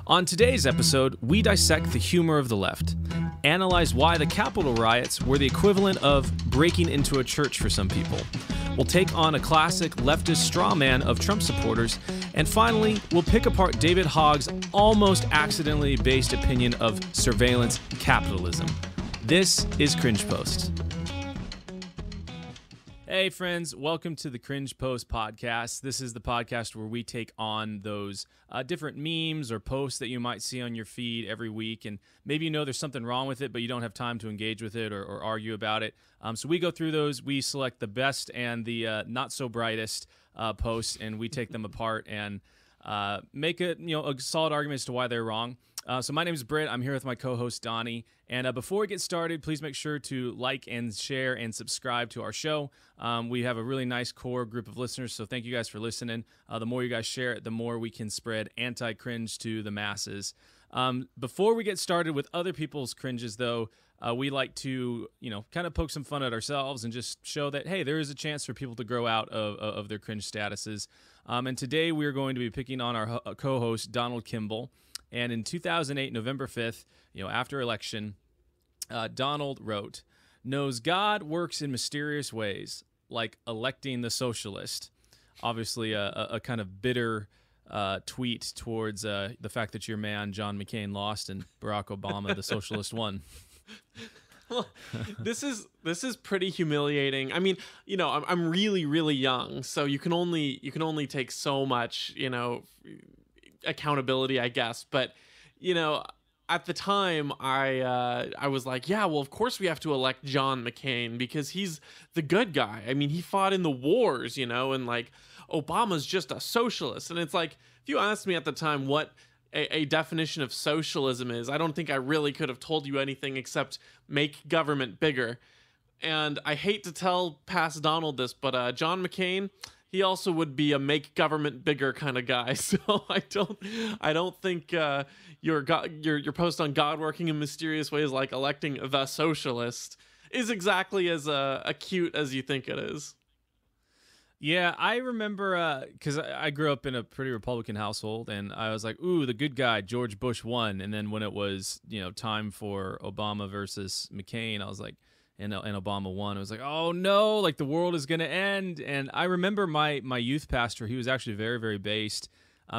On today's episode, we dissect the humor of the left, analyze why the Capitol riots were the equivalent of breaking into a church for some people. We'll take on a classic leftist straw man of Trump supporters, and finally, we'll pick apart David Hogg's almost accidentally based opinion of surveillance capitalism. This is Cringe Post. Hey friends, welcome to the Cringe Post podcast. This is the podcast where we take on those different memes or posts that you might see on your feed every week, and maybe you know there's something wrong with it, but you don't have time to engage with it or argue about it. So we go through those, we select the best and the not so brightest posts, and we take them apart and make a solid argument as to why they're wrong. So my name is Britt. I'm here with my co-host Donnie. And before we get started, please make sure to like and share and subscribe to our show. We have a really nice core group of listeners, so thank you guys for listening. The more you guys share it, the more we can spread anti-cringe to the masses. Before we get started with other people's cringes, though, we like to, kind of poke some fun at ourselves and just show that, hey, there is a chance for people to grow out of their cringe statuses. And today we are going to be picking on our co-host, Donald Kimball. And in 2008, November 5th, after election, Donald wrote, "Knows God works in mysterious ways, like electing the socialist." Obviously, a kind of bitter tweet towards the fact that your man, John McCain, lost and Barack Obama, the socialist, won. Well, this is pretty humiliating. I mean, I'm really, really young, so you can only take so much, accountability, I guess. But at the time I was like, yeah, well, of course we have to elect John McCain because he's the good guy. I mean, he fought in the wars, and like Obama's just a socialist. And it's like, if you asked me at the time what a definition of socialism is, I don't think I really could have told you anything except make government bigger. And I hate to tell past Donald this, but John McCain, he also would be a make government bigger kind of guy. So I don't think your post on God working in mysterious ways, like electing the socialist, is exactly as cute as you think it is. Yeah, I remember because I grew up in a pretty Republican household, and I was like, "Ooh, the good guy, George Bush won." And then when it was time for Obama versus McCain, I was like, and Obama won. It was like, oh no, like the world is gonna end. And I remember my youth pastor, he was actually very, very based,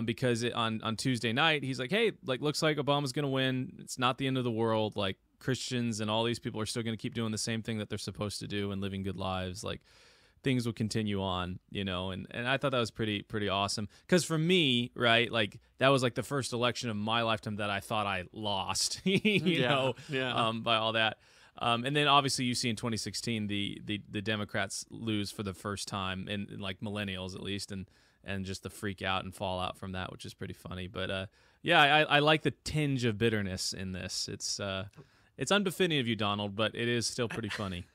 because on Tuesday night he's like, hey, like looks like Obama's gonna win. It's not the end of the world. Like Christians and all these people are still gonna keep doing the same thing that they're supposed to do and living good lives. Like things will continue on, and I thought that was pretty awesome. Because for me, right, like that was like the first election of my lifetime that I thought I lost, by all that. And then obviously you see in 2016 the Democrats lose for the first time in like millennials at least, and just the freak out and fallout from that, which is pretty funny. But I like the tinge of bitterness in this. It's unbefitting of you, Donald, but it is still pretty funny.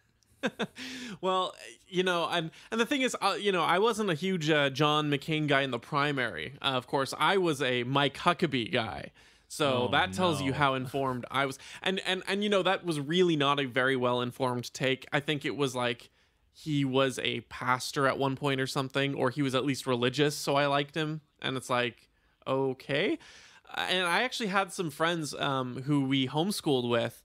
Well, and the thing is, I wasn't a huge John McCain guy in the primary. Of course, I was a Mike Huckabee guy. So that tells you how informed I was. And that was really not a very well informed take. I think it was like he was a pastor at one point or something, or he was at least religious, so I liked him. And it's like, okay. And I actually had some friends who we homeschooled with,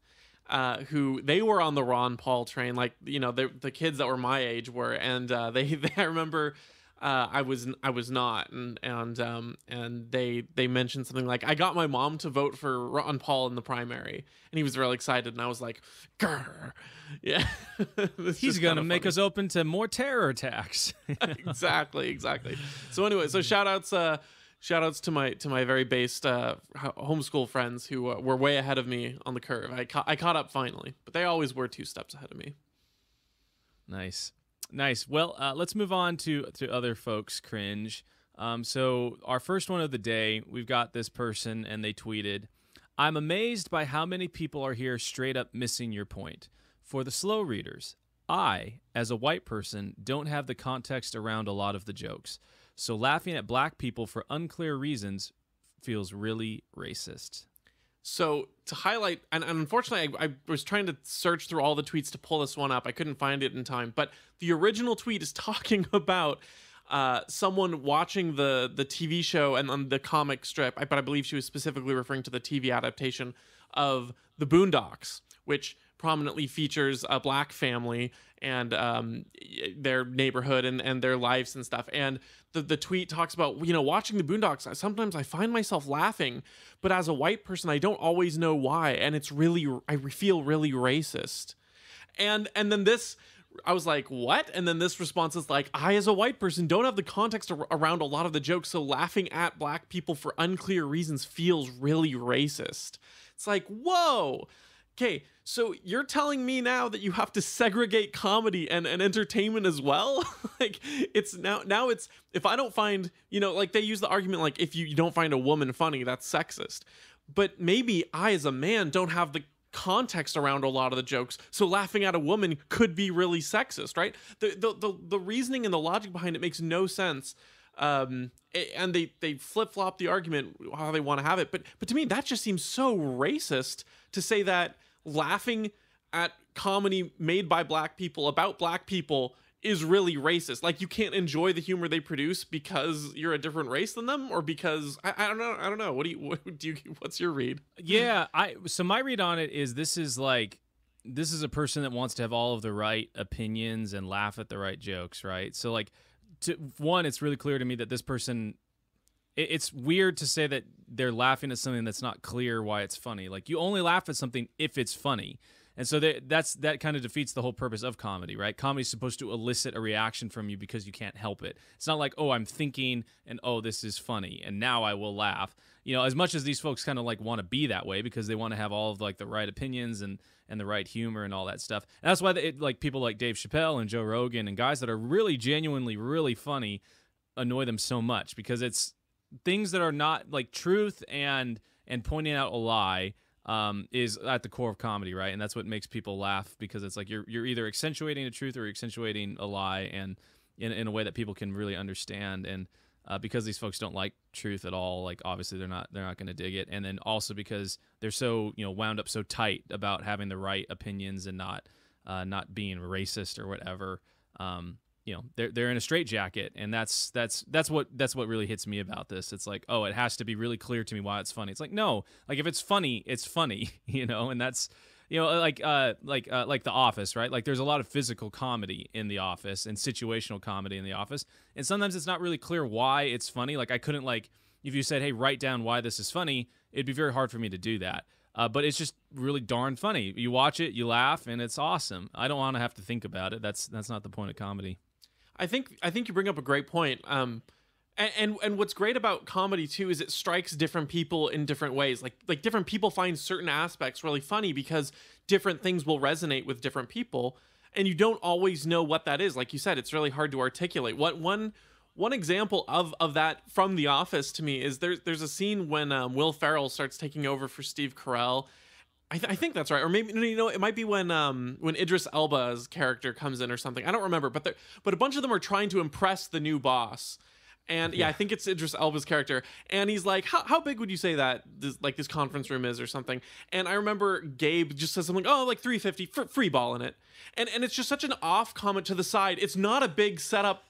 who they were on the Ron Paul train, like the kids that were my age were, and I remember I was not, and they mentioned something like, I got my mom to vote for Ron Paul in the primary, and he was really excited, and I was like, grr. Yeah. He's gonna make us open to more terror attacks. exactly. So anyway, so shout outs to my very based homeschool friends who were way ahead of me on the curve. I caught up finally, but they always were 2 steps ahead of me. Nice. Well, let's move on to other folks' cringe. So our first one of the day, we've got this person, and they tweeted, "I'm amazed by how many people are here straight up missing your point. For the slow readers, I, as a white person, don't have the context around a lot of the jokes. So laughing at black people for unclear reasons feels really racist." So to highlight, and unfortunately I was trying to search through all the tweets to pull this one up. I couldn't find it in time, but the original tweet is talking about someone watching the TV show and on the comic strip, but I believe she was specifically referring to the TV adaptation of the Boondocks, which prominently features a black family and their neighborhood and their lives and stuff. And the tweet talks about, watching the Boondocks, sometimes I find myself laughing, but as a white person, I don't always know why. And I feel really racist. And then this, I was like, what? And then this response is like, I, as a white person, don't have the context around a lot of the jokes, so laughing at black people for unclear reasons feels really racist. It's like, whoa. Okay, so you're telling me now that you have to segregate comedy and entertainment as well? Like, it's now it's, if I don't find, like they use the argument, like, if you don't find a woman funny, that's sexist. But maybe I, as a man, don't have the context around a lot of the jokes, so laughing at a woman could be really sexist, right? The reasoning and the logic behind it makes no sense. And they flip-flop the argument how they want to have it, but to me that just seems so racist to say that laughing at comedy made by black people about black people is really racist. Like, you can't enjoy the humor they produce because you're a different race than them, or because I don't know. What's your read? Yeah, so my read on it is this is a person that wants to have all of the right opinions and laugh at the right jokes, right? So like, it's really clear to me that this person, it's weird to say that they're laughing at something that's not clear why it's funny. Like, you only laugh at something if it's funny. And so that kind of defeats the whole purpose of comedy, right? Comedy is supposed to elicit a reaction from you because you can't help it. It's not like, oh, I'm thinking and, oh, this is funny and now I will laugh. As much as these folks kind of like want to be that way because they want to have all of like the right opinions and the right humor and all that stuff. And that's why like people like Dave Chappelle and Joe Rogan and guys that are really genuinely really funny annoy them so much, because it's things that are not like truth and pointing out a lie is at the core of comedy, right? And that's what makes people laugh, because it's like you're either accentuating a truth or accentuating a lie, and in a way that people can really understand. And because these folks don't like truth at all, like obviously they're not going to dig it. And then also because they're so wound up so tight about having the right opinions and not being racist or whatever. They're in a straitjacket, and that's what really hits me about this. It's like, oh, it has to be really clear to me why it's funny. It's like, no, like if it's funny, it's funny, and that's, like The Office, right? Like there's a lot of physical comedy in The Office and situational comedy in The Office, and sometimes it's not really clear why it's funny. Like I couldn't, like, if you said, hey, write down why this is funny, it'd be very hard for me to do that. But it's just really darn funny. You watch it, you laugh, and it's awesome. I don't want to have to think about it. That's not the point of comedy. I think you bring up a great point. And what's great about comedy too is it strikes different people in different ways. Like different people find certain aspects really funny because different things will resonate with different people, and you don't always know what that is. Like you said, it's really hard to articulate. One example of that from The Office to me is there's a scene when Will Ferrell starts taking over for Steve Carell. I think that's right, or maybe it might be when Idris Elba's character comes in or something. I don't remember, but a bunch of them are trying to impress the new boss, and yeah, I think it's Idris Elba's character, and he's like, "How big would you say that this conference room is or something?" And I remember Gabe just says something, "Oh, like 350, free ball in it," and it's just such an off comment to the side. It's not a big setup.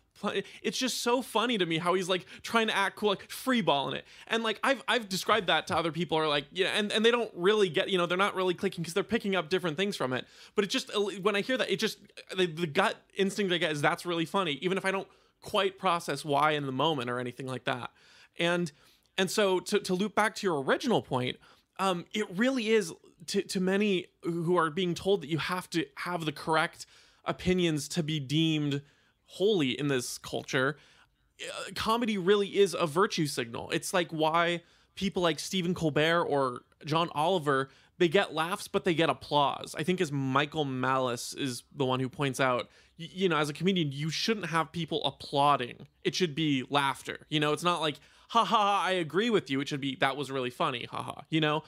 It's just so funny to me how he's like trying to act cool, like free balling it. And like I've described that to other people, are like, and they don't really get, they're not really clicking because they're picking up different things from it. But it just, when I hear that, it just, the gut instinct I get is that's really funny, even if I don't quite process why in the moment or anything like that. And so to loop back to your original point, it really is to many who are being told that you have to have the correct opinions to be deemed holy in this culture. Comedy really is a virtue signal. It's like why people like Stephen Colbert or John Oliver, they get laughs, but they get applause. I think as Michael Malice is the one who points out, as a comedian, you shouldn't have people applauding. It should be laughter. It's not like, ha ha ha, I agree with you. It should be, that was really funny. Ha ha.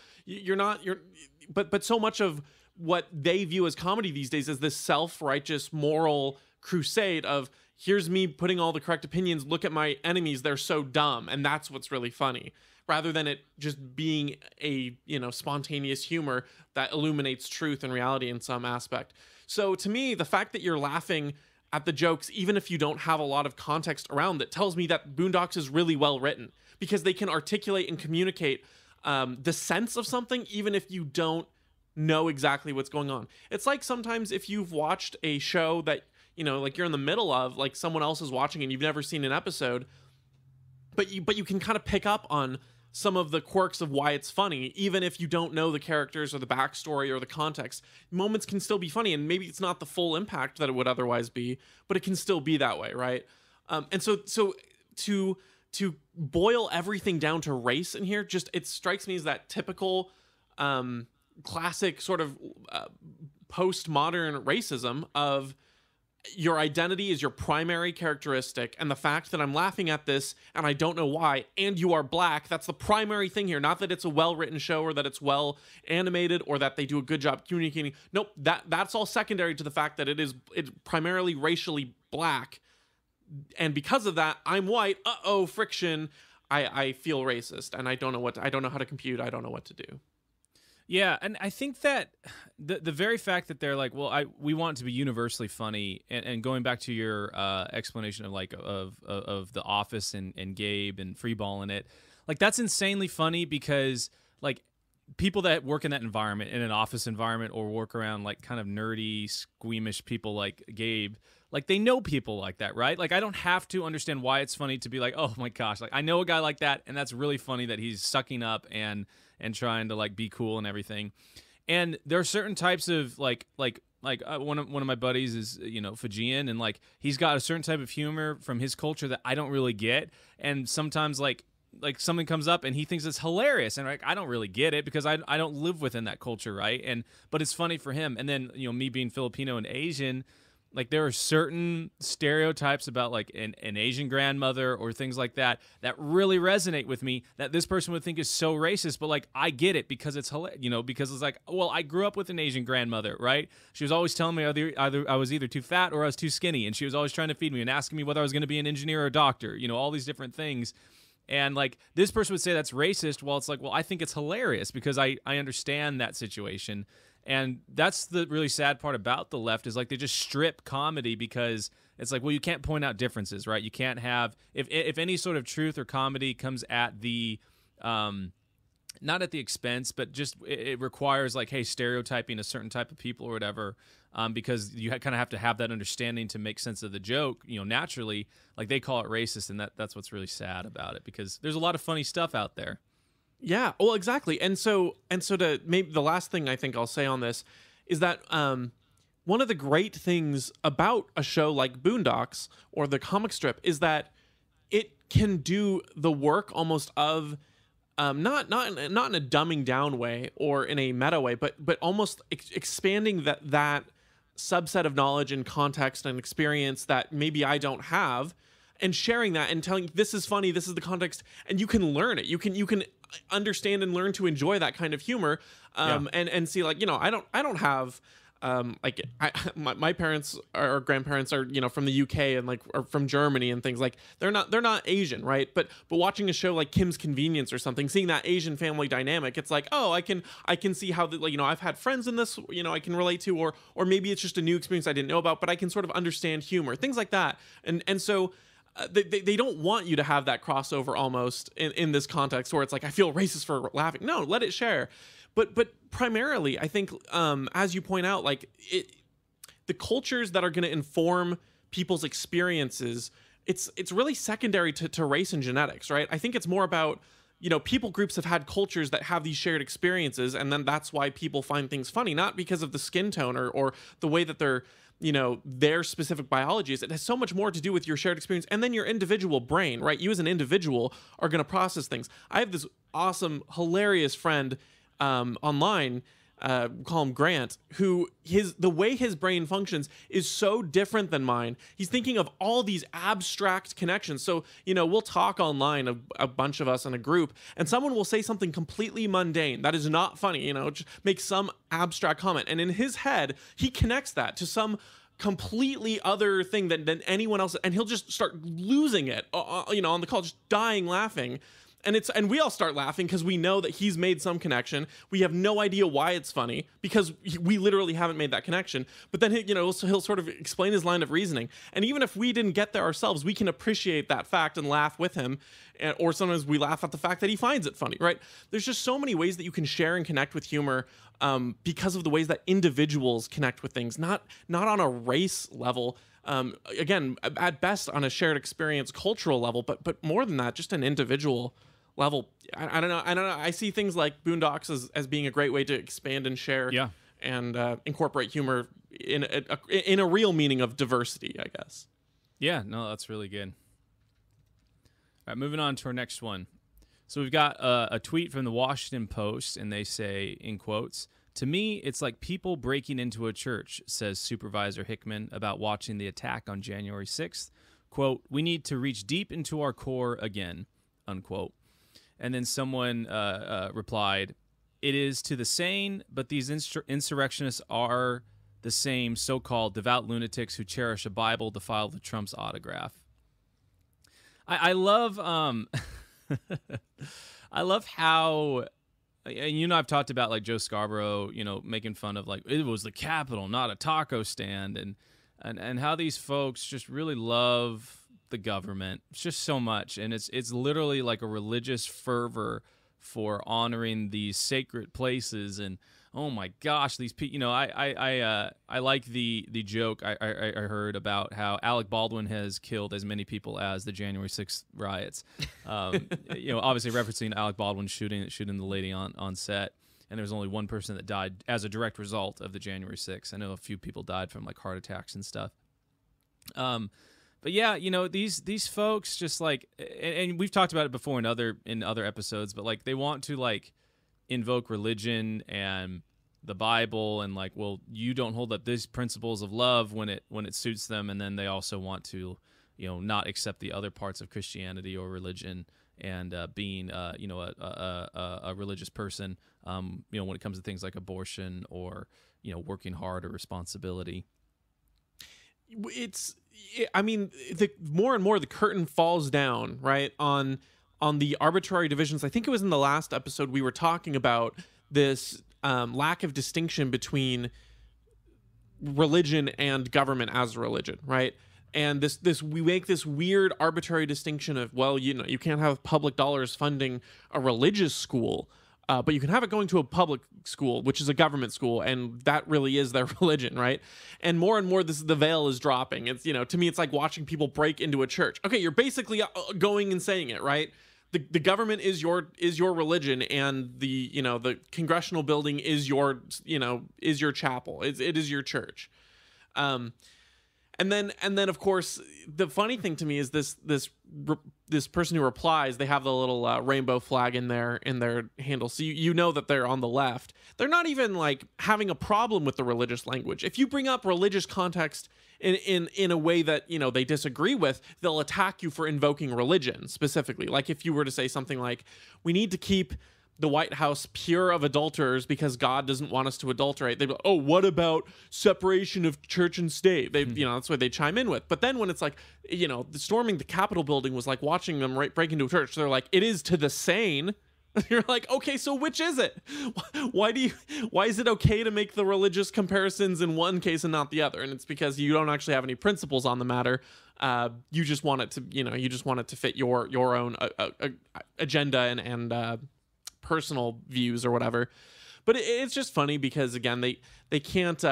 But so much of what they view as comedy these days is this self-righteous moral crusade of, here's me putting all the correct opinions, look at my enemies, they're so dumb, and that's what's really funny, rather than it just being a spontaneous humor that illuminates truth and reality in some aspect. So to me, the fact that you're laughing at the jokes, even if you don't have a lot of context around it, tells me that Boondocks is really well written, because they can articulate and communicate the sense of something, even if you don't know exactly what's going on. It's like sometimes if you've watched a show that, you know, like you're in the middle of, like someone else is watching and you've never seen an episode, but you can kind of pick up on some of the quirks of why it's funny, even if you don't know the characters or the backstory or the context. Moments can still be funny, and maybe it's not the full impact that it would otherwise be, but it can still be that way, right? And so to boil everything down to race in here, just it strikes me as that typical classic sort of postmodern racism of your identity is your primary characteristic, and the fact that I'm laughing at this and I don't know why, and you are black, that's the primary thing here. Not that it's a well-written show or that it's well animated or that they do a good job communicating. Nope, that's all secondary to the fact that it's primarily racially black, and because of that, I'm white. Friction. I feel racist, and I don't know how to compute. I don't know what to do. Yeah, and I think that the very fact that they're like, well, we want it to be universally funny, and going back to your explanation of like of The Office and Gabe and freeballing it, like that's insanely funny, because like people that work in that environment, in an office environment, or work around like kind of nerdy, squeamish people like Gabe, like they know people like that, right? Like I don't have to understand why it's funny to be like, oh my gosh, like I know a guy like that, and that's really funny that he's sucking up and trying to like be cool and everything. And there are certain types of like one of my buddies is, you know, Fijian, and like he's got a certain type of humor from his culture that I don't really get. And sometimes like something comes up and he thinks it's hilarious, and like I don't really get it because I don't live within that culture, right? But it's funny for him. And then, you know, me being Filipino and Asian, like there are certain stereotypes about like an Asian grandmother or things like that that really resonate with me, that this person would think is so racist, but like I get it because it's hilarious, you know, because it's like, well, I grew up with an Asian grandmother, right? She was always telling me either I was either too fat or I was too skinny, and she was always trying to feed me and asking me whether I was going to be an engineer or a doctor, you know, all these different things. And like this person would say that's racist, while it's like, well, I think it's hilarious because I understand that situation. And that's the really sad part about the left, is like they just strip comedy, because it's like, well, you can't point out differences, right? You can't have, if any sort of truth or comedy comes at the, not at the expense, but just it requires like, hey, stereotyping a certain type of people or whatever, because you kind of have to have that understanding to make sense of the joke, you know, naturally. Like they call it racist, and that's what's really sad about it, because there's a lot of funny stuff out there. Yeah, well, exactly. And so to maybe the last thing I think I'll say on this is that one of the great things about a show like Boondocks or the comic strip is that it can do the work almost of not in a dumbing down way or in a meta way, but almost expanding that subset of knowledge and context and experience that maybe I don't have, and sharing that and telling, this is funny, this is the context, and you can learn it. You can understand and learn to enjoy that kind of humor, and see, like, you know, I don't have my parents or grandparents are, you know, from the UK and like are from Germany and things, like they're not Asian, right? But watching a show like Kim's Convenience or something, seeing that Asian family dynamic, it's like, oh, I can see how like, you know, I've had friends in this, you know, I can relate to, or maybe it's just a new experience I didn't know about, but I can sort of understand humor, things like that, and so. They don't want you to have that crossover almost in this context where it's like, I feel racist for laughing. No, let it share. But primarily, I think, as you point out, like the cultures that are going to inform people's experiences, it's really secondary to race and genetics, right? I think it's more about, you know, people groups have had cultures that have these shared experiences, and then that's why people find things funny, not because of the skin tone or the way that they're, you know, their specific biology is. It has so much more to do with your shared experience and then your individual brain, right? You as an individual are going to process things. I have this awesome, hilarious friend online, call him Grant, who the way his brain functions is so different than mine. He's thinking of all these abstract connections. So, you know, we'll talk online, a bunch of us in a group, and someone will say something completely mundane that is not funny, you know, just make some abstract comment. And in his head, he connects that to some completely other thing than anyone else, and he'll just start losing it, you know, on the call, just dying laughing. and we all start laughing because we know that he's made some connection. We have no idea why it's funny because we literally haven't made that connection. But then he'll sort of explain his line of reasoning, and even if we didn't get there ourselves, we can appreciate that fact and laugh with him. Or sometimes we laugh at the fact that he finds it funny, right? There's just so many ways that you can share and connect with humor because of the ways that individuals connect with things, not on a race level. Again, at best on a shared experience cultural level, but more than that, just an individual level. I don't know. I see things like Boondocks as being a great way to expand and share and incorporate humor in a real meaning of diversity, I guess. Yeah, no, that's really good. All right, moving on to our next one. So we've got a tweet from the Washington Post, and they say, in quotes, "To me, it's like people breaking into a church," says Supervisor Hickman about watching the attack on January 6th. Quote, "We need to reach deep into our core again," unquote. And then someone replied, "It is to the sane, but these insurrectionists are the same so-called devout lunatics who cherish a Bible defiled with Trump's autograph." I love I love how, and I've talked about like Joe Scarborough, making fun of like it was the Capitol, not a taco stand, and how these folks just really love the government just so much, and it's literally like a religious fervor for honoring these sacred places. And oh my gosh, these people, I like the joke I heard about how Alec Baldwin has killed as many people as the January 6th riots. Obviously referencing Alec Baldwin shooting the lady on set. And there was only one person that died as a direct result of the January 6th. I know a few people died from like heart attacks and stuff. But yeah, these folks just like, and we've talked about it before in other episodes, but like they want to like invoke religion and the Bible and like, well, you don't hold up these principles of love when it suits them, and then they also want to, not accept the other parts of Christianity or religion and being a religious person, when it comes to things like abortion or working hard or responsibility. The more and more the curtain falls down, right, on the arbitrary divisions. I think it was in the last episode we were talking about this lack of distinction between religion and government as a religion, right? And this we make this weird arbitrary distinction of, well, you can't have public dollars funding a religious school, but you can have it going to a public school, which is a government school, and that really is their religion, right? And more, the veil is dropping. It's, to me, it's like watching people break into a church. Okay, you're basically going and saying it, right? The government is your religion, and the congressional building is your chapel. It is your church. And then of course the funny thing to me is this person who replies, they have the little rainbow flag in their handle, so you know that they're on the left. They're not even like having a problem with the religious language. If you bring up religious context in a way that they disagree with, they'll attack you for invoking religion specifically. Like if you were to say something like, we need to keep the White House pure of adulterers because God doesn't want us to adulterate, they'd be like, oh, what about separation of church and state? They that's what they chime in with. But then when it's like, storming the Capitol building was like watching them break into a church, they're like, it is to the sane. You're like, okay, so which is it? Why is it okay to make the religious comparisons in one case and not the other? And it's because you don't actually have any principles on the matter. You just want it to fit your own agenda and personal views or whatever. But it's just funny because again, they can't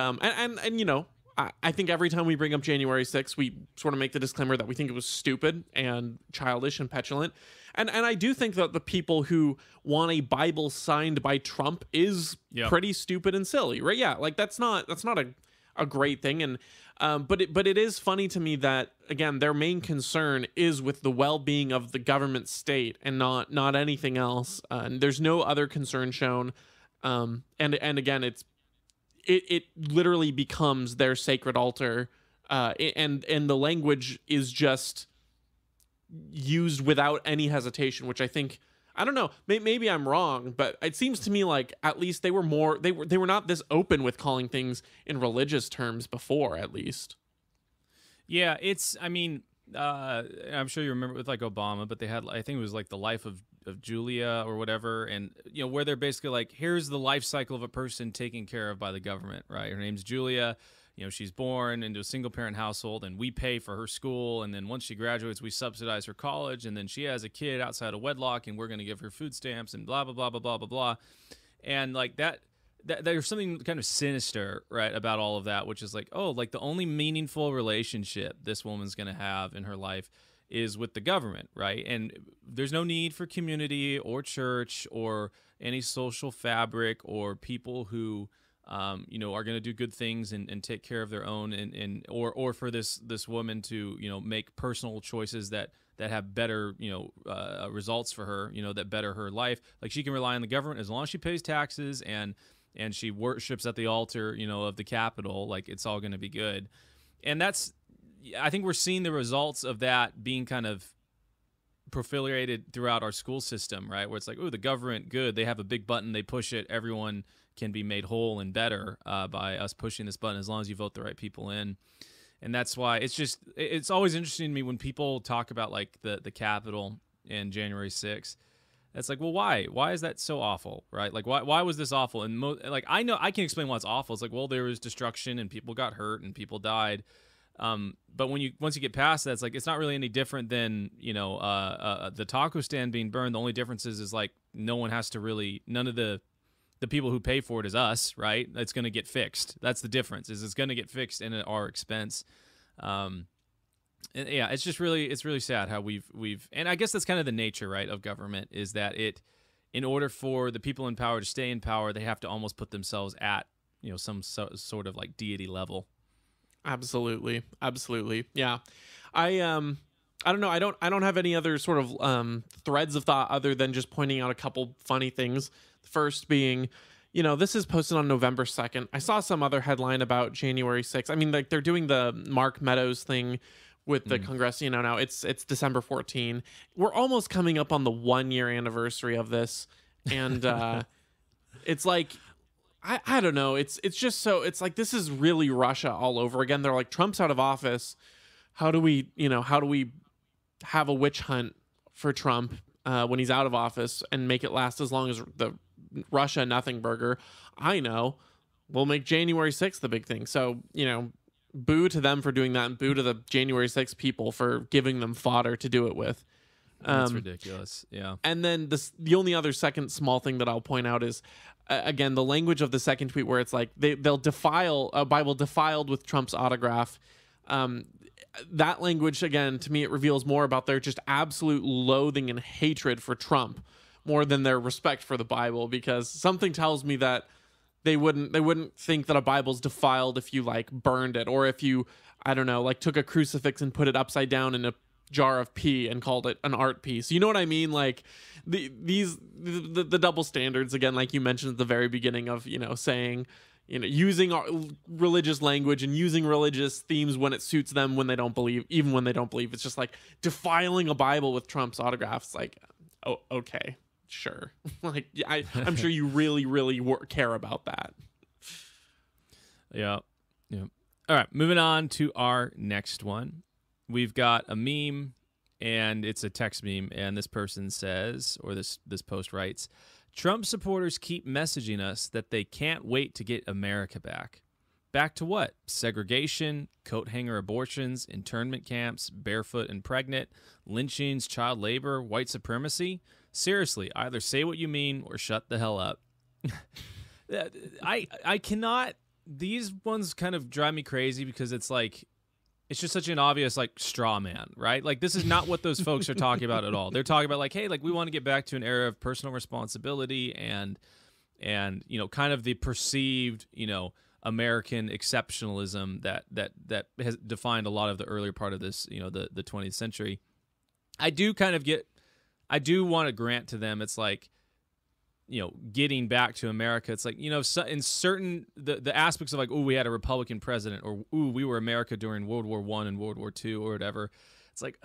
I think every time we bring up January 6th, we sort of make the disclaimer that we think it was stupid and childish and petulant. And I do think that the people who want a Bible signed by Trump is pretty stupid and silly, right? Yeah, like that's not a great thing. And but it is funny to me that again their main concern is with the well-being of the government state and not anything else. And there's no other concern shown. And again, it literally becomes their sacred altar, and the language is just used without any hesitation, which I think, I don't know, maybe I'm wrong, but it seems to me like at least they were not this open with calling things in religious terms before, at least. Yeah, I'm sure you remember with like Obama, but they had, I think it was like the life of of Julia or whatever, and where they're basically like, here's the life cycle of a person taken care of by the government, right? Her name's Julia. She's born into a single parent household, and we pay for her school, and then once she graduates, we subsidize her college, and then she has a kid outside of wedlock, and we're going to give her food stamps and blah blah blah blah blah blah blah. And like that there's something kind of sinister, right, about all of that, which is like, oh, like the only meaningful relationship this woman's going to have in her life is with the government, right? And there's no need for community or church or any social fabric or people who are going to do good things and take care of their own, or for this woman to make personal choices that have better results for her, that better her life. Like, she can rely on the government as long as she pays taxes and she worships at the altar of the Capitol. Like, it's all going to be good. And I think we're seeing the results of that being kind of proliferated throughout our school system, right? Where it's like, oh, the government, good. They have a big button, they push it. Everyone can be made whole and better by us pushing this button as long as you vote the right people in. And that's why it's always interesting to me when people talk about like the Capitol and January 6th. It's like, well, why? Why is that so awful, right? Like, why was this awful? And I know I can explain why it's awful. It's like, well, there was destruction and people got hurt and people died. But once you get past that, it's like, it's not really any different than the taco stand being burned. The only difference is like none of the people who pay for it is us, right? It's going to get fixed. That's the difference. Is it's going to get fixed and at our expense. And yeah, it's really sad how we've and I guess that's kind of the nature, right, of government, is that in order for the people in power to stay in power, they have to almost put themselves at some sort of like deity level. Absolutely. Yeah. I don't know. I don't have any other sort of threads of thought other than just pointing out a couple funny things. The first being, this is posted on November 2nd. I saw some other headline about January 6th. I mean, like, they're doing the Mark Meadows thing with the Congress, now it's December 14. We're almost coming up on the 1-year anniversary of this. And it's like, I don't know. It's just so, it's like, this is really Russia all over again. They're like, Trump's out of office. How do we have a witch hunt for Trump when he's out of office and make it last as long as the Russia nothing burger? I know. We'll make January 6th the big thing. So, boo to them for doing that, and boo to the January 6th people for giving them fodder to do it with. That's ridiculous. Yeah. And then the only other second small thing that I'll point out is, again, the language of the second tweet, where it's like they'll defile a Bible defiled with Trump's autograph. That language, again, to me, it reveals more about their just absolute loathing and hatred for Trump more than their respect for the Bible, because something tells me that they wouldn't think that a Bible's defiled if you like burned it, or if you, I don't know, like took a crucifix and put it upside down in a jar of pee and called it an art piece. You know what I mean? Like the double standards, again, like you mentioned at the very beginning of, saying, using our religious language and using religious themes when it suits them, when they don't believe, even when they don't believe. It's just like defiling a Bible with Trump's autographs. Like, oh, okay, sure. Like, I'm sure you really, really care about that. Yeah. All right, moving on to our next one. We've got a meme, and it's a text meme, and this person says, or this post writes, Trump supporters keep messaging us that they can't wait to get America back. Back to what? Segregation, coat hanger abortions, internment camps, barefoot and pregnant, lynchings, child labor, white supremacy? Seriously, either say what you mean or shut the hell up. I cannot. These ones kind of drive me crazy because it's like, it's just such an obvious like straw man, right? Like, this is not what those folks are talking about at all. They're talking about like, hey, like, we want to get back to an era of personal responsibility and kind of the perceived, American exceptionalism that has defined a lot of the earlier part of this, the 20th century. I do want to grant to them, it's like, getting back to America, it's like, so in certain, the aspects of like, oh, we had a Republican president, or, ooh, we were America during World War I and World War II or whatever. It's like,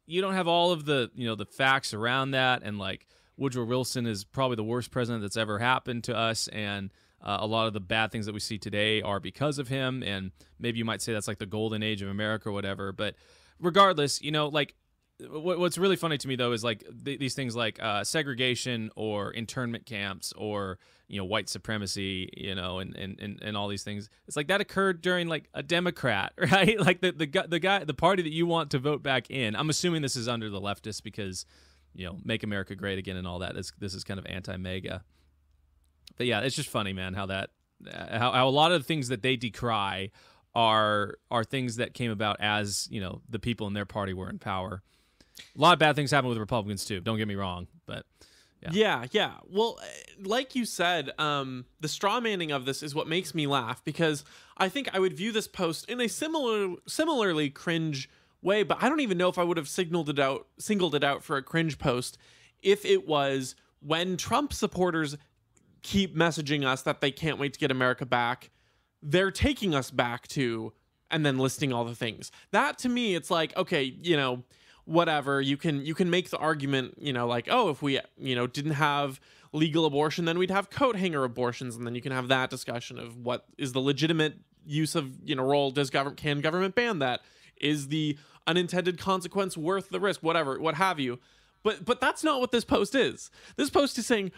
you don't have all of the, the facts around that. And like, Woodrow Wilson is probably the worst president that's ever happened to us. And a lot of the bad things that we see today are because of him. And maybe you might say that's like the golden age of America or whatever. But regardless, like, what's really funny to me though is like these things like segregation or internment camps or white supremacy, and all these things. It's like that occurred during like a Democrat, right? Like the party that you want to vote back in. I'm assuming this is under the leftists because make America great again and all that. This is kind of anti-MAGA. But yeah, it's just funny, man, how a lot of the things that they decry are things that came about as the people in their party were in power. A lot of bad things happen with Republicans too. Don't get me wrong, but yeah. Well, like you said, the straw manning of this is what makes me laugh, because I think I would view this post in a similarly cringe way, but I don't even know if I would have singled it out for a cringe post if it was when Trump supporters keep messaging us that they can't wait to get America back. They're taking us back to, and then listing all the things. That to me, it's like, okay, whatever, you can make the argument, like, oh, if we, didn't have legal abortion, then we'd have coat hanger abortions, and then you can have that discussion of what is the legitimate use of, role. Can government ban that? Is the unintended consequence worth the risk? Whatever, what have you. But that's not what this post is. This post is saying,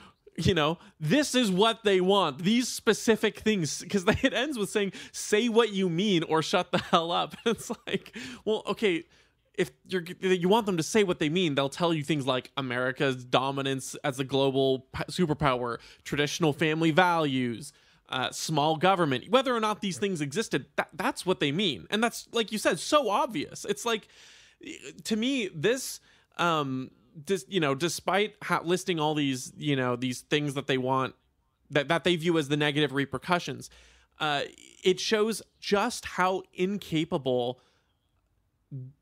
this is what they want, these specific things, because it ends with saying, say what you mean or shut the hell up. And it's like, well, okay, if you want them to say what they mean, they'll tell you things like America's dominance as a global superpower, traditional family values, small government. Whether or not these things existed, that's what they mean. And that's, like you said, so obvious. It's like, to me, this despite listing all these, these things that they want, that they view as the negative repercussions, it shows just how incapable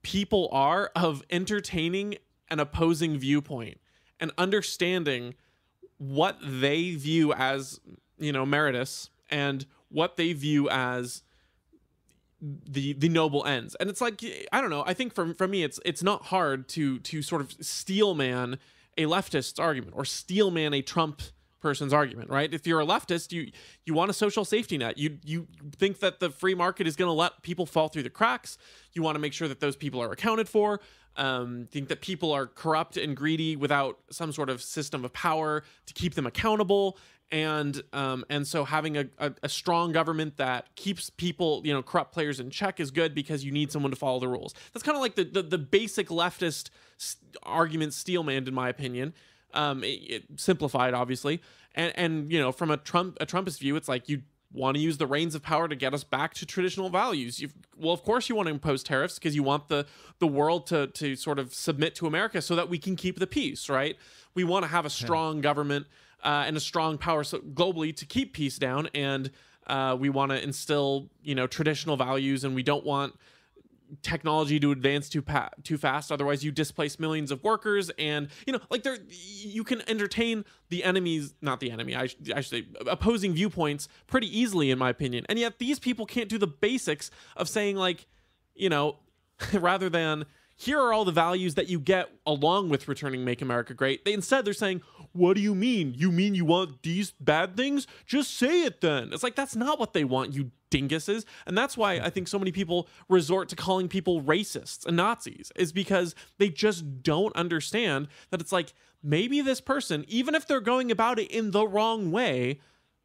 people are of entertaining an opposing viewpoint and understanding what they view as, meritorious and what they view as the noble ends. And it's like, I don't know, I think for me it's not hard to sort of steelman a leftist's argument or steelman a Trump person's argument, right? If you're a leftist, you want a social safety net. You think that the free market is going to let people fall through the cracks. You want to make sure that those people are accounted for. Think that people are corrupt and greedy without some sort of system of power to keep them accountable. And so having a strong government that keeps people, corrupt players in check is good, because you need someone to follow the rules. That's kind of like the basic leftist argument steelman, in my opinion. It simplified, obviously, and from a Trumpist view, it's like you want to use the reins of power to get us back to traditional values. Well, of course you want to impose tariffs because you want the world to sort of submit to America so that we can keep the peace, right? We want to have a strong government and a strong power globally to keep peace down, and we want to instill traditional values, and we don't want technology to advance too fast, otherwise you displace millions of workers. And you can entertain the enemies, not the enemy, I should say, opposing viewpoints pretty easily, in my opinion. And yet these people can't do the basics of saying, like, rather than, here are all the values that you get along with returning Make America Great, they're saying, what do you mean? You mean you want these bad things? Just say it then. It's like, that's not what they want, you dinguses. And that's why I think so many people resort to calling people racists and Nazis, is because they just don't understand that it's like, maybe this person, even if they're going about it in the wrong way,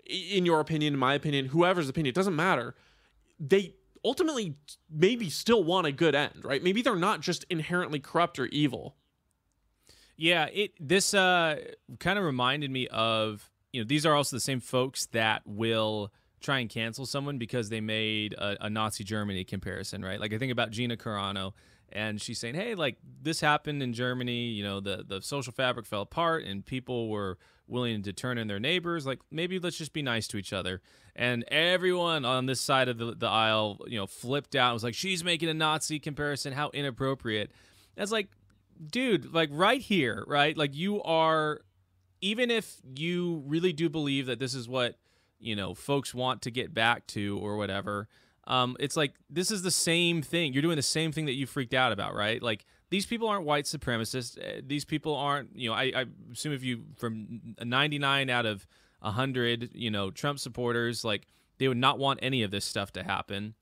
in your opinion, in my opinion, whoever's opinion, it doesn't matter, they ultimately maybe still want a good end, right? Maybe they're not just inherently corrupt or evil. Yeah, this kind of reminded me of, these are also the same folks that will try and cancel someone because they made a Nazi Germany comparison, right? Like, I think about Gina Carano, and she's saying, hey, like, this happened in Germany, the social fabric fell apart and people were willing to turn in their neighbors. Like, maybe let's just be nice to each other. And everyone on this side of the aisle, flipped out and was like, she's making a Nazi comparison. How inappropriate. And it's like, dude, like, right here, right? Like, you are, even if you really do believe that this is what, folks want to get back to or whatever, it's like, this is the same thing. You're doing the same thing that you freaked out about, right? Like, these people aren't white supremacists. These people aren't, I assume if you, from 99 out of 100, Trump supporters, like, they would not want any of this stuff to happen.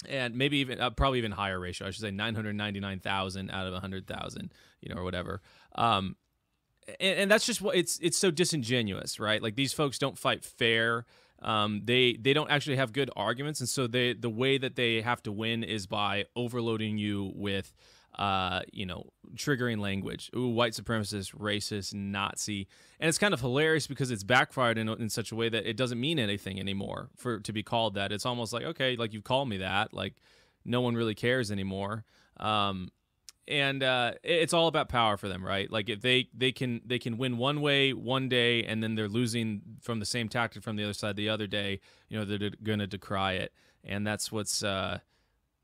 and maybe even probably even higher ratio. I should say 999,000 out of 100,000, or whatever. And that's just what it's so disingenuous, right? Like, these folks don't fight fair. They don't actually have good arguments, and so the way that they have to win is by overloading you with triggering language. Ooh, white supremacist, racist, Nazi. And it's kind of hilarious because it's backfired in such a way that it doesn't mean anything anymore to be called that. It's almost like, okay, like, you've called me that, like, no one really cares anymore. And it's all about power for them, right? Like, if they can win one way one day, and then they're losing from the same tactic from the other side the other day, they're going to decry it. And that's what's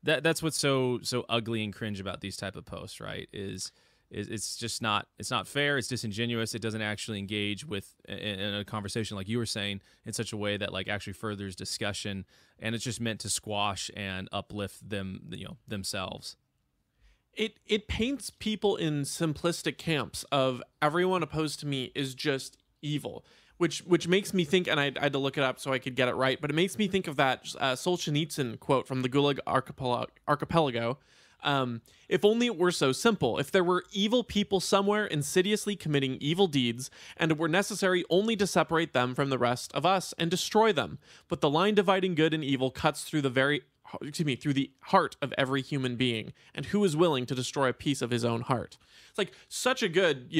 that's what's so ugly and cringe about these type of posts, right? Is it's just not fair. It's disingenuous. It doesn't actually engage with in a conversation, like you were saying, in such a way that, like, actually furthers discussion, and it's just meant to squash and uplift them, themselves. It paints people in simplistic camps of everyone opposed to me is just evil, which makes me think, and I had to look it up so I could get it right, but it makes me think of that Solzhenitsyn quote from the Gulag Archipelago. If only it were so simple. If there were evil people somewhere insidiously committing evil deeds, and it were necessary only to separate them from the rest of us and destroy them. But the line dividing good and evil cuts through through the heart of every human being. And who is willing to destroy a piece of his own heart? It's like such a good,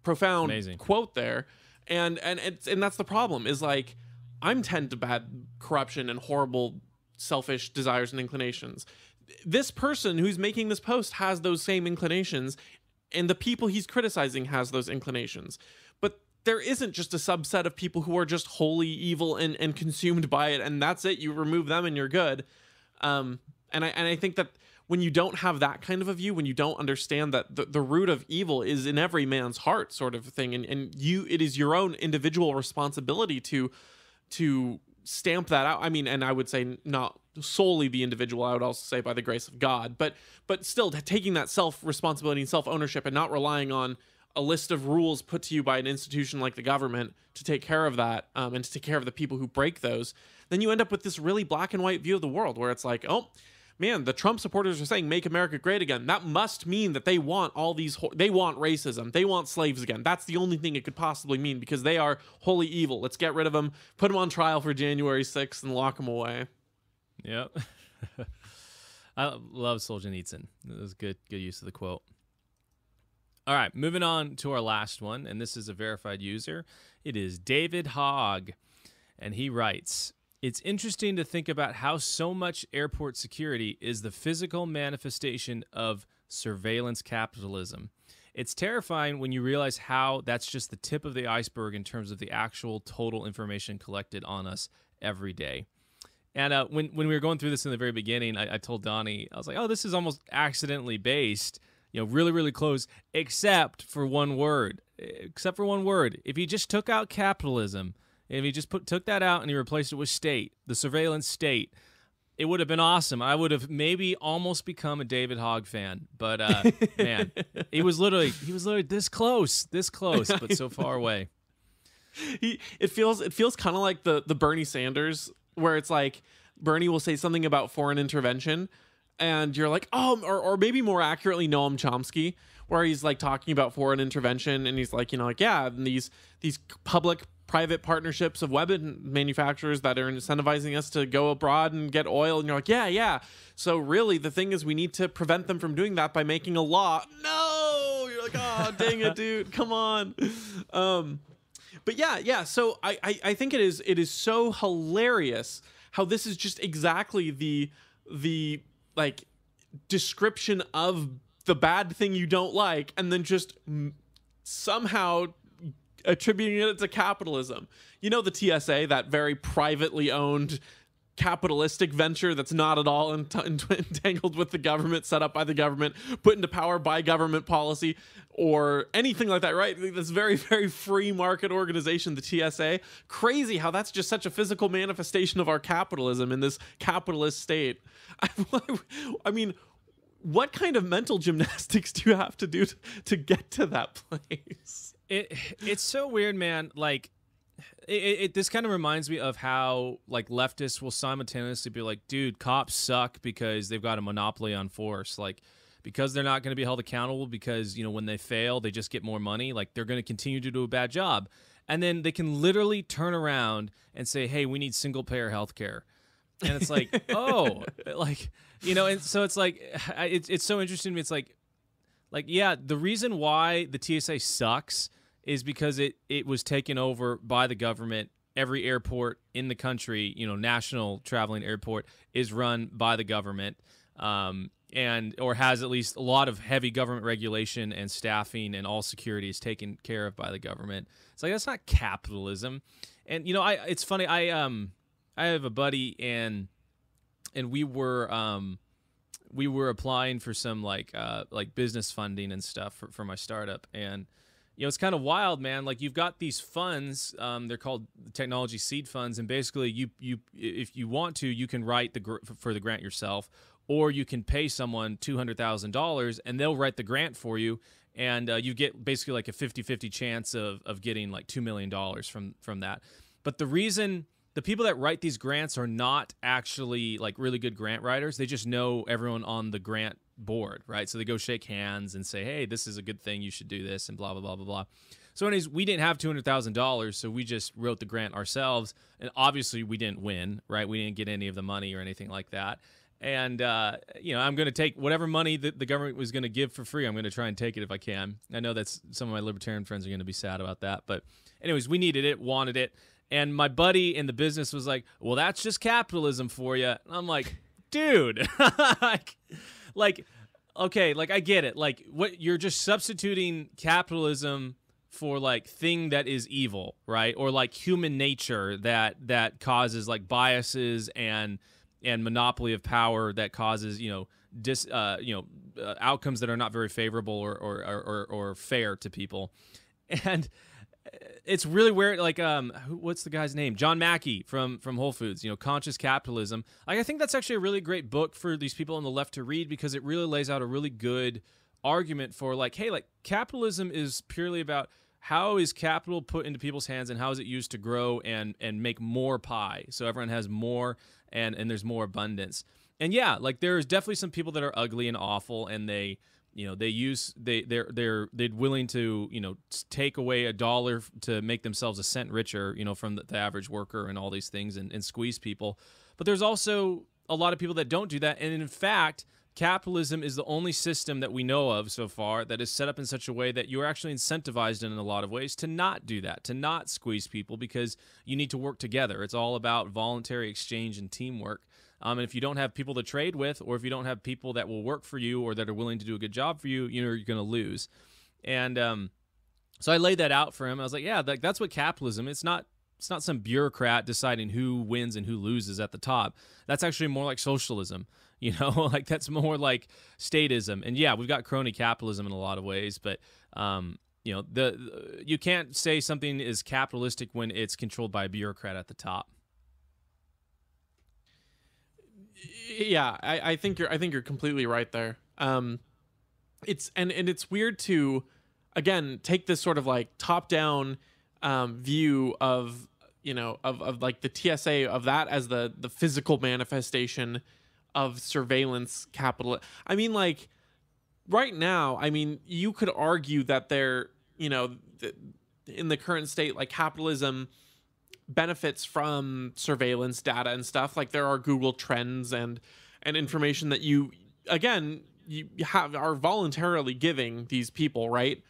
profound Amazing quote there. And that's the problem, is like, I'm tend to bad corruption and horrible selfish desires and inclinations. This person who's making this post has those same inclinations, and the people he's criticizing has those inclinations. But there isn't just a subset of people who are just wholly evil and consumed by it, and that's it. You remove them and you're good. And I think that when you don't have that kind of a view, when you don't understand that the root of evil is in every man's heart, sort of thing, and it is your own individual responsibility to stamp that out. I mean, and I would say not solely the individual, I would also say by the grace of God, but still taking that self-responsibility and self-ownership, and not relying on a list of rules put to you by an institution like the government to take care of that, and to take care of the people who break those. Then you end up with this really black and white view of the world, where it's like, oh man, the Trump supporters are saying make America great again. That must mean that they want they want racism, they want slaves again. That's the only thing it could possibly mean, because they are wholly evil. Let's get rid of them, put them on trial for January 6th, and lock them away. Yep. I love Solzhenitsyn. That was good use of the quote. All right, moving on to our last one, and this is a verified user. It is David Hogg, and he writes, "It's interesting to think about how so much airport security is the physical manifestation of surveillance capitalism. It's terrifying when you realize how that's just the tip of the iceberg in terms of the actual total information collected on us every day." And when we were going through this in the very beginning, I told Donnie, I was like, oh, this is almost accidentally based, really, really close, except for one word. If he just took out capitalism, if he just took that out and he replaced it with state, the surveillance state, it would have been awesome. I would have maybe almost become a David Hogg fan. But, man, he was literally this close, but so far away. It feels kind of like the Bernie Sanders, where it's like Bernie will say something about foreign intervention, and you're like, oh, or maybe more accurately, Noam Chomsky, where he's like talking about foreign intervention, and he's like, yeah, and these public-private partnerships of weapon manufacturers that are incentivizing us to go abroad and get oil, and you're like, yeah. So really, the thing is, we need to prevent them from doing that by making a law. No, you're like, oh, dang it, dude, come on. But yeah. So I think it is so hilarious how this is just exactly the like description of the bad thing you don't like, and then just somehow attributing it to capitalism. The TSA, that very privately owned capitalistic venture that's not at all entangled with the government, set up by the government, put into power by government policy, or anything like that, right? This very, very free market organization, the TSA. Crazy how that's just such a physical manifestation of our capitalism in this capitalist state. I mean, what kind of mental gymnastics do you have to do to get to that place? It's so weird, man. Like, this kind of reminds me of how like leftists will simultaneously be like, dude, cops suck because they've got a monopoly on force. Like, because they're not going to be held accountable because, you know, when they fail, they just get more money. Like, they're going to continue to do a bad job. And then they can literally turn around and say, hey, we need single payer healthcare. And it's like, oh, like, you know, and so it's like, it's so interesting to me. It's like, yeah, the reason why the TSA sucks is because it was taken over by the government. Every airport in the country, you know, national traveling airport is run by the government, and or has at least a lot of heavy government regulation and staffing, and all security is taken care of by the government. It's like, that's not capitalism. And you know, it's funny. I have a buddy, and we were applying for some like business funding and stuff for my startup. And you know, it's kind of wild, man. Like, you've got these funds, they're called technology seed funds, and basically you if you want to, you can write for the grant yourself, or you can pay someone $200,000 and they'll write the grant for you, and you get basically like a 50-50 chance of getting like $2 million from that. But the reason the people that write these grants are not actually like really good grant writers, they just know everyone on the grant board, right? So they go shake hands and say, hey, this is a good thing, you should do this, and blah, blah, blah, blah, blah. So anyways, we didn't have $200,000, so we just wrote the grant ourselves, and obviously we didn't win, right? We didn't get any of the money or anything like that. And, you know, I'm going to take whatever money that the government was going to give for free. I'm going to try and take it if I can. I know that's some of my libertarian friends are going to be sad about that. But anyways, we needed it, wanted it. And my buddy in the business was like, well, that's just capitalism for you. And I'm like, dude, like, okay, like, I get it. Like, what, you're just substituting capitalism for like thing that is evil, right? Or like human nature that causes like biases and monopoly of power that causes, you know, outcomes that are not very favorable or fair to people. And it's really weird. Like, what's the guy's name? John Mackey from Whole Foods, you know, Conscious Capitalism. Like, I think that's actually a really great book for these people on the left to read, because it really lays out a really good argument for like, hey, like, capitalism is purely about how is capital put into people's hands and how is it used to grow and make more pie, so everyone has more and there's more abundance. And yeah, like, there's definitely some people that are ugly and awful, and they, you know, they're willing to, you know, take away $1 to make themselves a cent richer, you know, from the average worker and all these things, and squeeze people. But there's also a lot of people that don't do that. And in fact, capitalism is the only system that we know of so far that is set up in such a way that you're actually incentivized in a lot of ways to not do that, to not squeeze people, because you need to work together. It's all about voluntary exchange and teamwork. And if you don't have people to trade with, or if you don't have people that will work for you or that are willing to do a good job for you, you know, you're going to lose. And so I laid that out for him. I was like, yeah, that's what capitalism is. It's not some bureaucrat deciding who wins and who loses at the top. That's actually more like socialism, you know, like that's more like statism. And yeah, we've got crony capitalism in a lot of ways, but you know, you can't say something is capitalistic when it's controlled by a bureaucrat at the top. Yeah, I think you're completely right there. It's weird to, again, take this sort of like top down view of, you know, of like the TSA, of that as the physical manifestation of surveillance capital. I mean, like, right now, I mean, you could argue that they're, you know, in the current state, like, capitalism benefits from surveillance data and stuff. Like, there are Google Trends and information that you are voluntarily giving these people, right?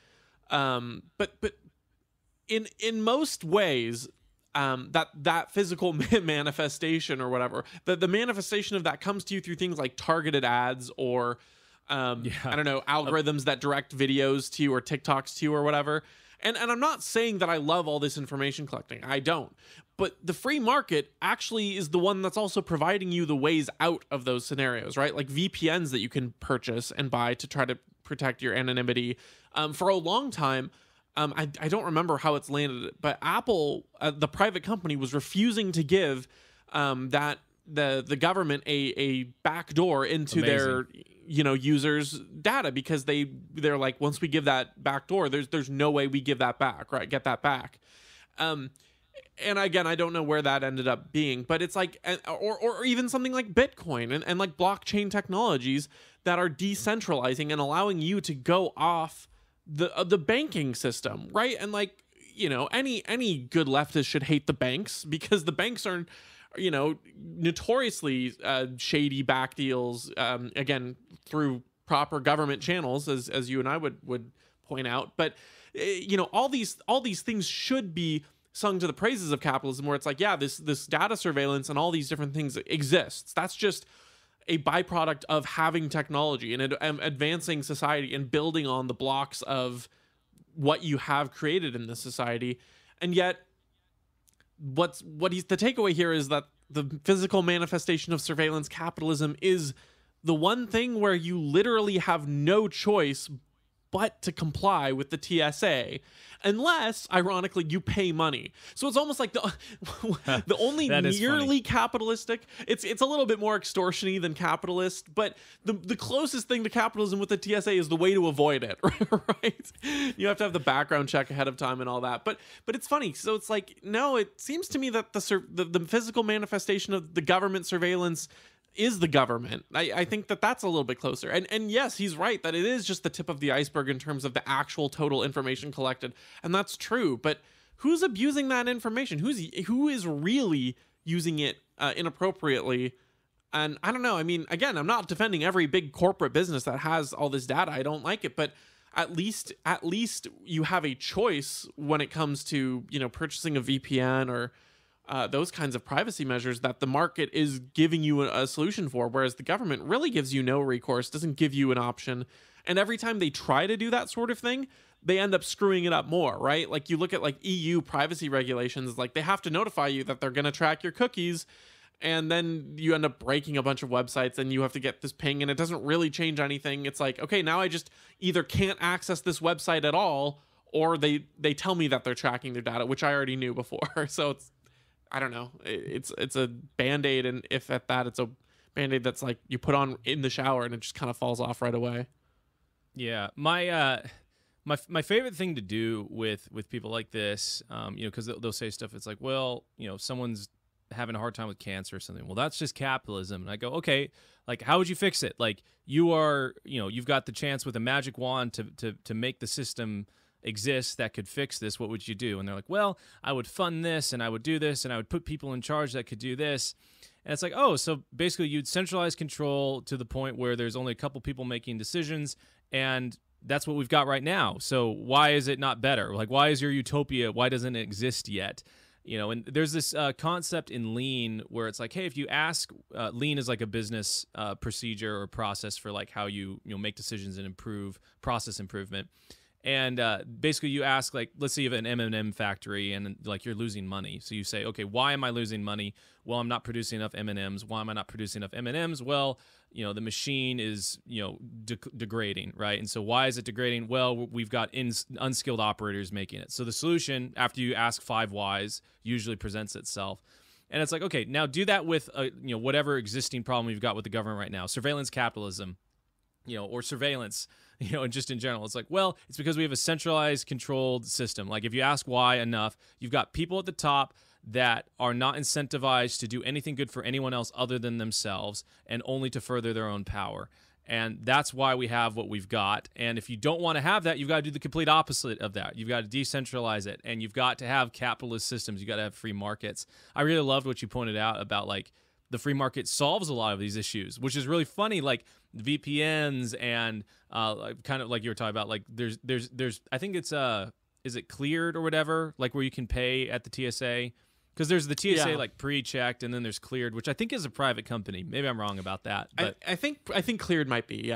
But in most ways, that physical manifestation or whatever, the manifestation of that comes to you through things like targeted ads or I don't know, algorithms that direct videos to you or TikToks to you or whatever. And I'm not saying that I love all this information collecting. I don't. But the free market actually is the one that's also providing you the ways out of those scenarios, right? Like VPNs that you can purchase and buy to try to protect your anonymity. For a long time, I don't remember how it's landed, but Apple, the private company, was refusing to give the government a backdoor into their, you know, users' data, because they're like, once we give that backdoor, there's no way we give that back, right? Get that back. And again, I don't know where that ended up being, but it's like, or even something like Bitcoin and like blockchain technologies that are decentralizing and allowing you to go off the banking system, right? And like, any good leftist should hate the banks, because the banks are, notoriously shady back deals, again, through proper government channels, as you and I would point out. But all these things should be sung to the praises of capitalism, where it's like, yeah, this data surveillance and all these different things exists. That's just a byproduct of having technology and advancing society and building on the blocks of what you have created in this society. And yet, the takeaway here is that the physical manifestation of surveillance capitalism is the one thing where you literally have no choice but to comply with the TSA, unless, ironically, you pay money. So it's almost like the only nearly capitalistic. It's a little bit more extortion-y than capitalist, but the closest thing to capitalism with the TSA is the way to avoid it, right? You have to have the background check ahead of time and all that. But it's funny. So it's like, no, it seems to me that the physical manifestation of the government surveillance is the government. I think that's a little bit closer. And yes, he's right that it is just the tip of the iceberg in terms of the actual total information collected. And that's true. But who's abusing that information? Who is really using it inappropriately? And I don't know. I mean, again, I'm not defending every big corporate business that has all this data. I don't like it, but at least you have a choice when it comes to, purchasing a VPN or those kinds of privacy measures that the market is giving you a solution for, whereas the government really gives you no recourse, doesn't give you an option. And every time they try to do that sort of thing, they end up screwing it up more, right? Like you look at like EU privacy regulations, like they have to notify you that they're going to track your cookies, and then you end up breaking a bunch of websites and you have to get this ping, and it doesn't really change anything. It's like, okay, now I just either can't access this website at all, or they tell me that they're tracking their data, which I already knew before. So I don't know. It's a Band-Aid, and if at that, it's a Band-Aid that's like you put on in the shower and it just kind of falls off right away. Yeah, my favorite thing to do with people like this, because they'll say stuff. It's like, well, someone's having a hard time with cancer or something. Well, that's just capitalism. And I go, okay, like how would you fix it? Like you are, you've got the chance with a magic wand to make the system exists that could fix this. What would you do? And they're like, well, I would fund this and I would do this and I would put people in charge that could do this. And it's like, oh, so basically you'd centralize control to the point where there's only a couple people making decisions, and that's what we've got right now. So why is it not better? Like, why is your utopia, why doesn't it exist yet? And there's this concept in lean where it's like, hey, if you ask, lean is like a business procedure or process for like how you make decisions and improve process improvement. And basically you ask, like, let's say you have an M&M factory and like you're losing money. So you say, okay, why am I losing money? Well, I'm not producing enough M&Ms. Why am I not producing enough M&Ms? Well, the machine is, degrading, right? And so why is it degrading? Well, we've got unskilled operators making it. So the solution, after you ask 5 whys, usually presents itself. And it's like, okay, now do that with, whatever existing problem you've got with the government right now. Surveillance capitalism, or surveillance, and just in general. It's like, well, it's because we have a centralized controlled system. Like if you ask why enough, you've got people at the top that are not incentivized to do anything good for anyone else other than themselves and only to further their own power. And that's why we have what we've got. And if you don't want to have that, you've got to do the complete opposite of that. You've got to decentralize it, and you've got to have capitalist systems. You've got to have free markets. I really loved what you pointed out about like the free market solves a lot of these issues, which is really funny. Like VPNs and kind of like you were talking about, like there's I think it's is it cleared or whatever, like where you can pay at the TSA, because there's the TSA like pre-checked, and then there's cleared, which I think is a private company. Maybe I'm wrong about that, but I think cleared might be,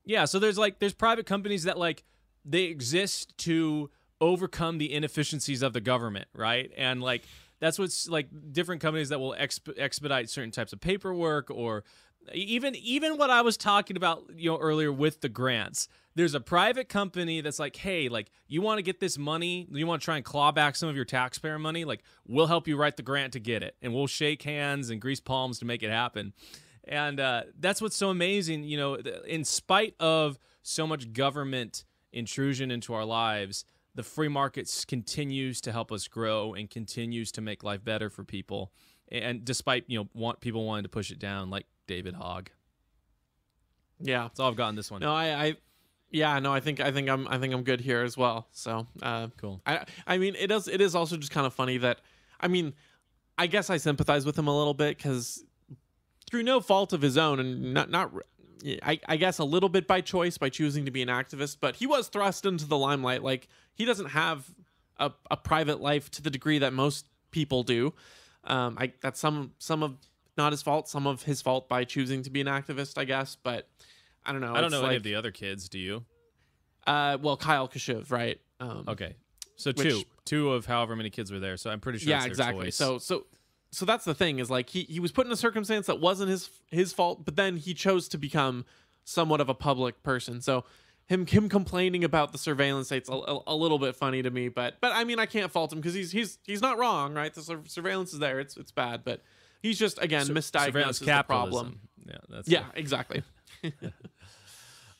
yeah. So there's private companies that like they exist to overcome the inefficiencies of the government, right? And like that's what's like different companies that will expedite certain types of paperwork, or even what I was talking about, earlier with the grants. There's a private company that's like, hey, like you want to get this money, you want to try and claw back some of your taxpayer money, like we'll help you write the grant to get it, and we'll shake hands and grease palms to make it happen. And that's what's so amazing, in spite of so much government intrusion into our lives, the free markets continues to help us grow and continues to make life better for people. And despite, people wanting to push it down, like David Hogg. Yeah. That's all I've got on this one. No, I think I'm good here as well. So, cool. I mean, it is also just kind of funny that, I mean, I guess I sympathize with him a little bit because through no fault of his own, and I guess a little bit by choice, by choosing to be an activist, but he was thrust into the limelight. Like, he doesn't have a private life to the degree that most people do. That's some of not his fault, some of his fault by choosing to be an activist, I guess. But I don't know. I don't know any of the other kids. Do you? Well, Kyle Kashuv, right? Okay, so two of however many kids were there. So I'm pretty sure. Yeah, it's their exactly. choice. So that's the thing, is like he was put in a circumstance that wasn't his fault, but then he chose to become somewhat of a public person. So him complaining about the surveillance state's a little bit funny to me, but I mean, I can't fault him because he's not wrong, right? The surveillance is there. It's bad, but he's just, again, misdiagnosed the problem. Yeah, exactly.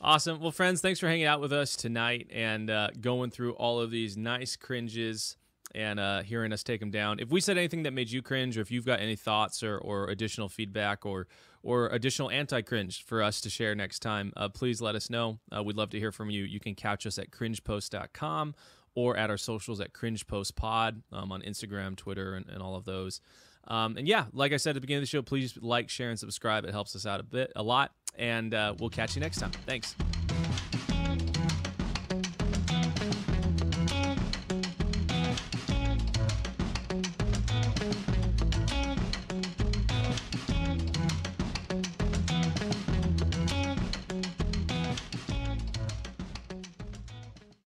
Awesome. Well, friends, thanks for hanging out with us tonight and going through all of these nice cringes and hearing us take them down. If we said anything that made you cringe, or if you've got any thoughts or additional feedback or additional anti-cringe for us to share next time, please let us know. We'd love to hear from you. You can catch us at cringepost.com or at our socials at cringepostpod on Instagram, Twitter, and all of those. And yeah, like I said at the beginning of the show, please like, share, and subscribe. It helps us out a lot. And we'll catch you next time. Thanks.